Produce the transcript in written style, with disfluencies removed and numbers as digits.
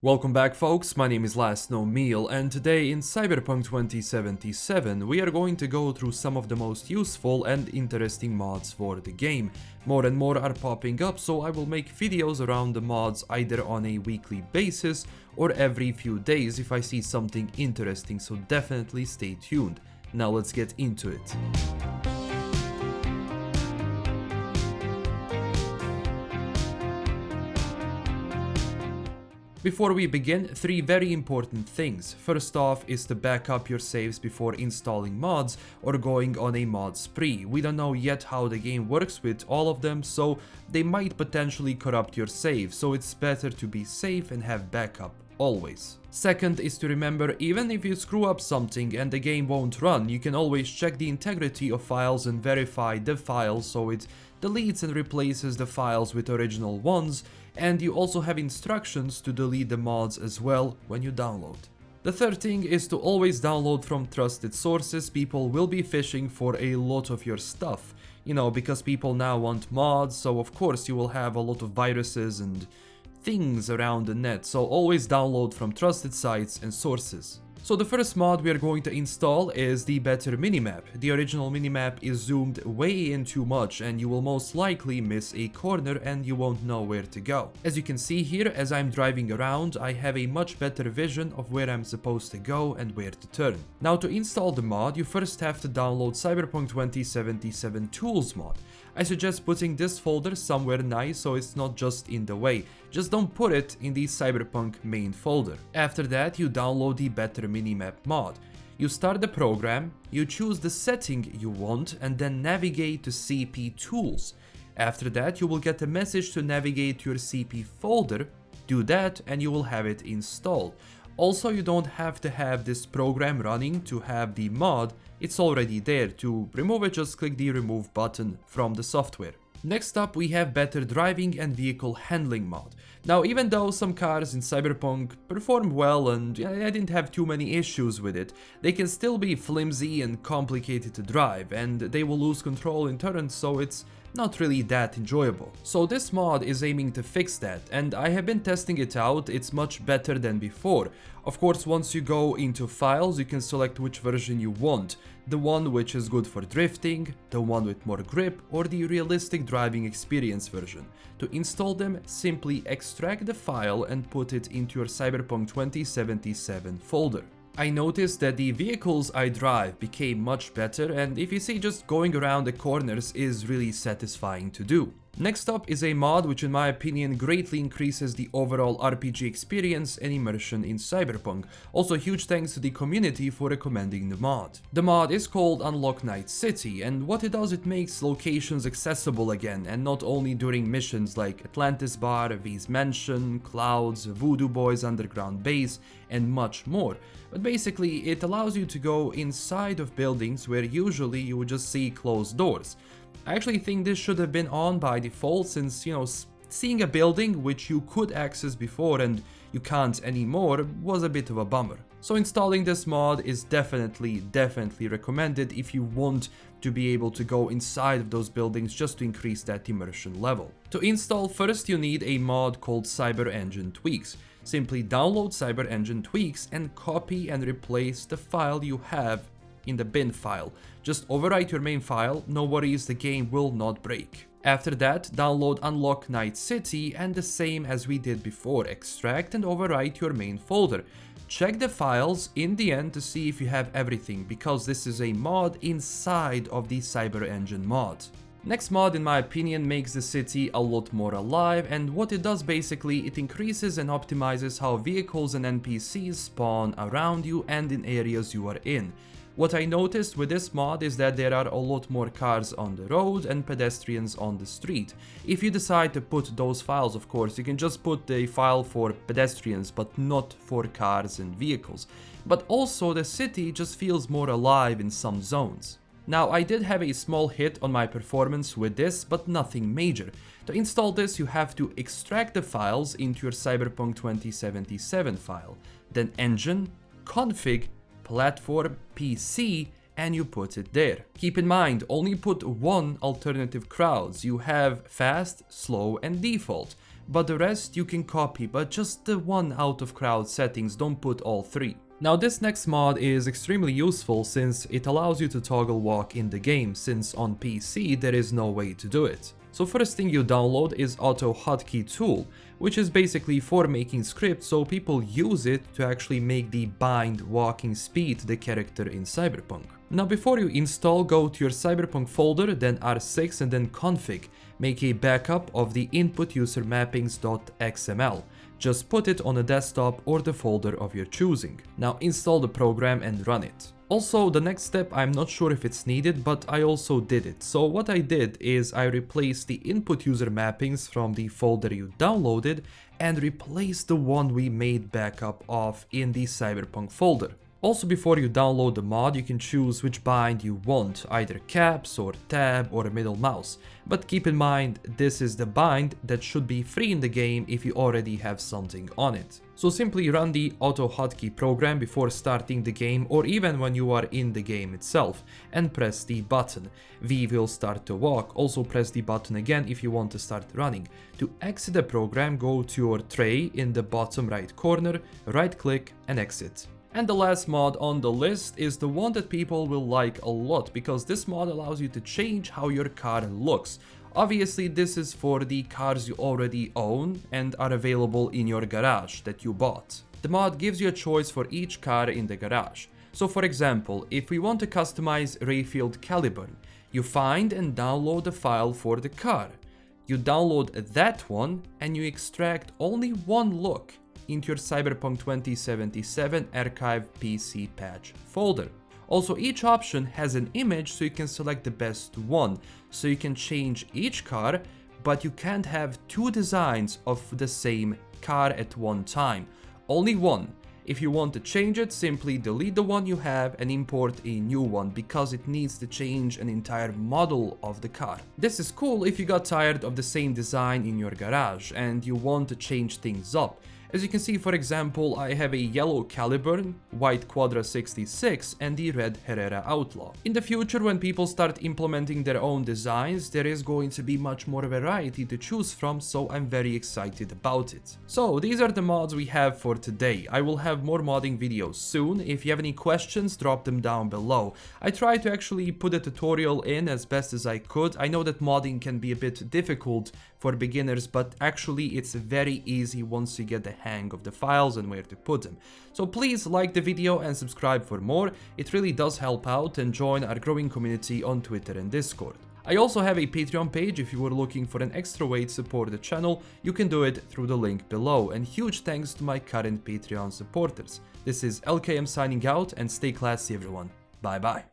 Welcome back folks, my name is LastKnownMeal and today in Cyberpunk 2077 we are going to go through some of the most useful and interesting mods for the game. More and more are popping up, so I will make videos around the mods either on a weekly basis or every few days if I see something interesting, so definitely stay tuned. Now let's get into it. Before we begin, three very important things. First off is to back up your saves before installing mods or going on a mod spree. We don't know yet how the game works with all of them, so they might potentially corrupt your save, so it's better to be safe and have backup always. Second is to remember, even if you screw up something and the game won't run, you can always check the integrity of files and verify the files so it deletes and replaces the files with original ones, and you also have instructions to delete the mods as well when you download. The third thing is to always download from trusted sources. People will be fishing for a lot of your stuff, because people now want mods, so of course you will have a lot of viruses and things around the net, so always download from trusted sites and sources. So the first mod we are going to install is the better minimap. The original minimap is zoomed way in too much and you will most likely miss a corner and you won't know where to go. As you can see here, as I'm driving around, I have a much better vision of where I'm supposed to go and where to turn. Now to install the mod, you first have to download Cyberpunk 2077 Tools mod. I suggest putting this folder somewhere nice so it's not just in the way. Just don't put it in the Cyberpunk main folder. After that, you download the better Minimap mod. You start the program, you choose the setting you want and then navigate to CP Tools. After that, you will get a message to navigate to your CP folder. Do that and you will have it installed. Also, you don't have to have this program running to have the mod, it's already there. To remove it, just click the remove button from the software. Next up, we have better driving and vehicle handling mod. Now, even though some cars in Cyberpunk perform well and I didn't have too many issues with it, they can still be flimsy and complicated to drive, and they will lose control in turns, so it's not really that enjoyable. So this mod is aiming to fix that, and I have been testing it out. It's much better than before. Of course, once you go into files, you can select which version you want. The one which is good for drifting, the one with more grip, or the realistic driving experience version. To install them, simply extract the file and put it into your Cyberpunk 2077 folder. I noticed that the vehicles I drive became much better, and if you see, just going around the corners is really satisfying to do. Next up is a mod which in my opinion greatly increases the overall RPG experience and immersion in Cyberpunk. Also huge thanks to the community for recommending the mod. The mod is called Unlock Night City, and what it does, it makes locations accessible again, and not only during missions like Atlantis Bar, V's Mansion, Clouds, Voodoo Boys Underground Base, and much more. But basically it allows you to go inside of buildings where usually you would just see closed doors. I actually think this should have been on by default, since, seeing a building which you could access before and you can't anymore was a bit of a bummer. So installing this mod is definitely recommended if you want to be able to go inside of those buildings just to increase that immersion level. To install, first you need a mod called CyberEngine Tweaks. Simply download CyberEngine Tweaks and copy and replace the file you have in the bin file. Just overwrite your main file, no worries, the game will not break. After that, download Unlock Night City and the same as we did before, extract and overwrite your main folder. Check the files in the end to see if you have everything, because this is a mod inside of the CyberEngine mod. Next mod, in my opinion, makes the city a lot more alive, and what it does basically, it increases and optimizes how vehicles and NPCs spawn around you and in areas you are in. What I noticed with this mod is that there are a lot more cars on the road and pedestrians on the street. If you decide to put those files, of course, you can just put the file for pedestrians but not for cars and vehicles. But also the city just feels more alive in some zones. Now, I did have a small hit on my performance with this, but nothing major. To install this, you have to extract the files into your Cyberpunk 2077 file, then Engine, Config, Platform, PC, and you put it there. Keep in mind, only put one alternative crowds. You have fast, slow, and default. but the rest you can copy, but just the one out of crowd settings, don't put all three. Now this next mod is extremely useful since it allows you to toggle walk in the game, since on PC there is no way to do it. So first thing you download is Auto Hotkey Tool, which is basically for making scripts so people use it to actually make the bind walking speed the character in Cyberpunk. Now before you install, go to your Cyberpunk folder, then R6 and then config. Make a backup of the input user mappings.xml. Just put it on a desktop or the folder of your choosing. Now install the program and run it. Also, the next step, I'm not sure if it's needed, but I also did it. So what I did is I replaced the input user mappings from the folder you downloaded and replaced the one we made backup of in the Cyberpunk folder. Also, before you download the mod, you can choose which bind you want, either caps or tab or middle mouse. But keep in mind, this is the bind that should be free in the game if you already have something on it. So simply run the auto hotkey program before starting the game or even when you are in the game itself and press the button. V will start to walk. Also press the button again if you want to start running. To exit the program, go to your tray in the bottom right corner, right click and exit. And the last mod on the list is the one that people will like a lot, because this mod allows you to change how your car looks. Obviously this is for the cars you already own and are available in your garage that you bought. The mod gives you a choice for each car in the garage. So for example, if we want to customize Rayfield Caliburn, you find and download the file for the car. You download that one and you extract only one look into your Cyberpunk 2077 archive PC patch folder. Also, each option has an image, so you can select the best one. So you can change each car, but you can't have two designs of the same car at one time. Only one. If you want to change it, simply delete the one you have and import a new one, because it needs to change an entire model of the car. This is cool if you got tired of the same design in your garage and you want to change things up. As you can see, for example, I have a yellow Caliburn, white Quadra 66 and the red Herrera Outlaw. In the future, when people start implementing their own designs, there is going to be much more variety to choose from, so I'm very excited about it. So these are the mods we have for today. I will have more modding videos soon. If you have any questions, drop them down below. I tried to actually put a tutorial in as best as I could. I know that modding can be a bit difficult for beginners, but actually it's very easy once you get the hang of the files and where to put them. So please like the video and subscribe for more. It really does help out, and join our growing community on Twitter and Discord. I also have a Patreon page. If you were looking for an extra way to support the channel, you can do it through the link below, and huge thanks to my current Patreon supporters. This is LKM signing out, and stay classy everyone. Bye bye.